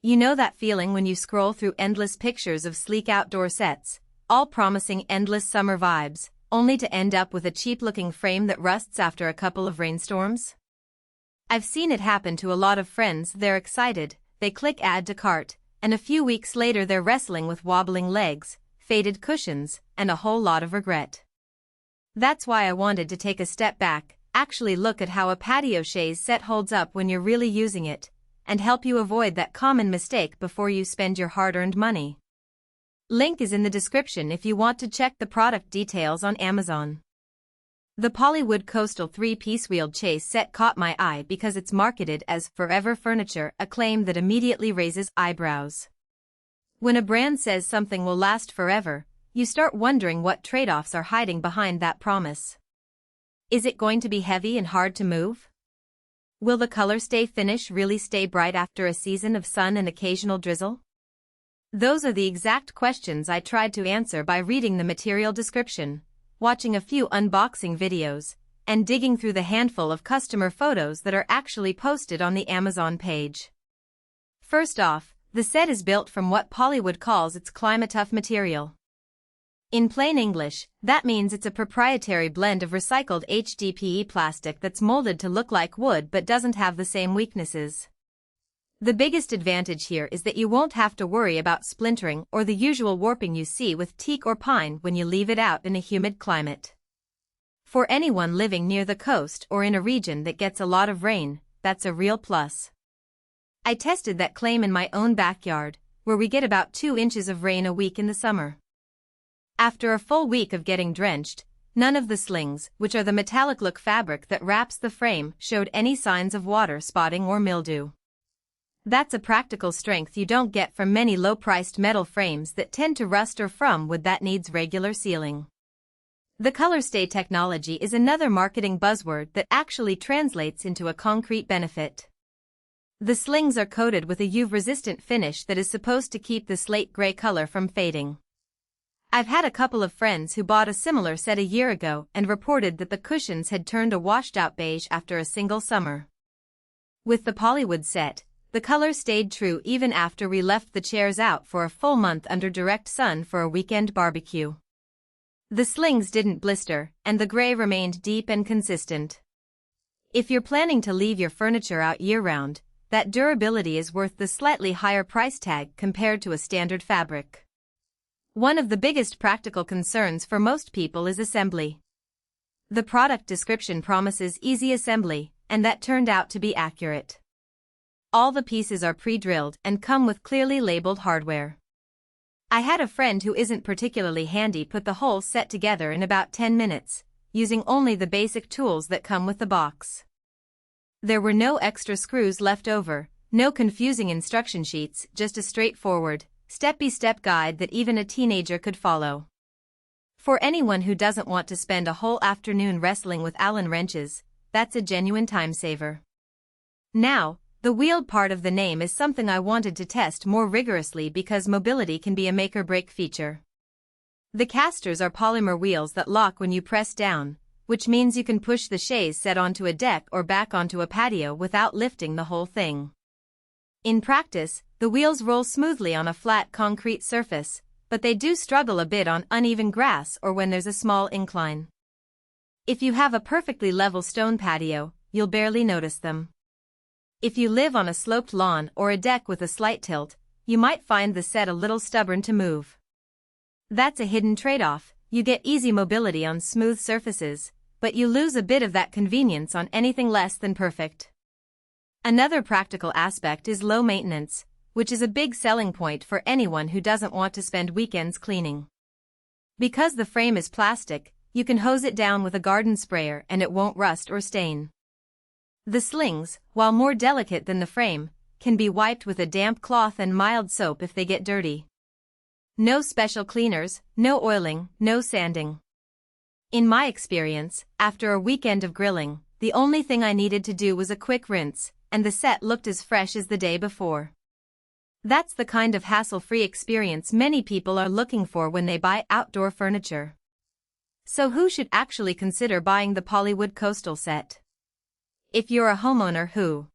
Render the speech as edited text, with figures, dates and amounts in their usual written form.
You know that feeling when you scroll through endless pictures of sleek outdoor sets, all promising endless summer vibes, only to end up with a cheap-looking frame that rusts after a couple of rainstorms? I've seen it happen to a lot of friends. They're excited, they click add to cart, and a few weeks later they're wrestling with wobbling legs, faded cushions, and a whole lot of regret. That's why I wanted to take a step back, actually look at how a patio chaise set holds up when you're really using it, and help you avoid that common mistake before you spend your hard-earned money. Link is in the description if you want to check the product details on Amazon. The POLYWOOD Coastal 3-piece wheeled chaise set caught my eye because it's marketed as forever furniture, a claim that immediately raises eyebrows. When a brand says something will last forever, you start wondering what trade-offs are hiding behind that promise. Is it going to be heavy and hard to move? Will the color finish really stay bright after a season of sun and occasional drizzle? Those are the exact questions I tried to answer by reading the material description, watching a few unboxing videos, and digging through the handful of customer photos that are actually posted on the Amazon page. First off, the set is built from what POLYWOOD calls its climate-tough material. In plain English, that means it's a proprietary blend of recycled HDPE plastic that's molded to look like wood but doesn't have the same weaknesses. The biggest advantage here is that you won't have to worry about splintering or the usual warping you see with teak or pine when you leave it out in a humid climate. For anyone living near the coast or in a region that gets a lot of rain, that's a real plus. I tested that claim in my own backyard, where we get about 2 inches of rain a week in the summer. After a full week of getting drenched, none of the slings, which are the metallic look fabric that wraps the frame, showed any signs of water spotting or mildew. That's a practical strength you don't get from many low-priced metal frames that tend to rust or from wood that needs regular sealing. The ColorStay technology is another marketing buzzword that actually translates into a concrete benefit. The slings are coated with a UV-resistant finish that is supposed to keep the slate gray color from fading. I've had a couple of friends who bought a similar set a year ago and reported that the cushions had turned a washed-out beige after a single summer. With the POLYWOOD set, the color stayed true even after we left the chairs out for a full month under direct sun for a weekend barbecue. The slings didn't blister, and the gray remained deep and consistent. If you're planning to leave your furniture out year-round, that durability is worth the slightly higher price tag compared to a standard fabric. One of the biggest practical concerns for most people is assembly. The product description promises easy assembly, and that turned out to be accurate. All the pieces are pre-drilled and come with clearly labeled hardware. I had a friend who isn't particularly handy put the whole set together in about 10 minutes, using only the basic tools that come with the box. There were no extra screws left over, no confusing instruction sheets, just a straightforward, step-by-step guide that even a teenager could follow. For anyone who doesn't want to spend a whole afternoon wrestling with Allen wrenches, that's a genuine time saver. Now, the wheeled part of the name is something I wanted to test more rigorously because mobility can be a make-or-break feature. The casters are polymer wheels that lock when you press down, which means you can push the chaise set onto a deck or back onto a patio without lifting the whole thing. In practice, the wheels roll smoothly on a flat concrete surface, but they do struggle a bit on uneven grass or when there's a small incline. If you have a perfectly level stone patio, you'll barely notice them. If you live on a sloped lawn or a deck with a slight tilt, you might find the set a little stubborn to move. That's a hidden trade-off. You get easy mobility on smooth surfaces, but you lose a bit of that convenience on anything less than perfect. Another practical aspect is low maintenance, which is a big selling point for anyone who doesn't want to spend weekends cleaning. Because the frame is plastic, you can hose it down with a garden sprayer and it won't rust or stain. The slings, while more delicate than the frame, can be wiped with a damp cloth and mild soap if they get dirty. No special cleaners, no oiling, no sanding. In my experience, after a weekend of grilling, the only thing I needed to do was a quick rinse, and the set looked as fresh as the day before. That's the kind of hassle-free experience many people are looking for when they buy outdoor furniture. So who should actually consider buying the POLYWOOD Coastal set? If you're a homeowner who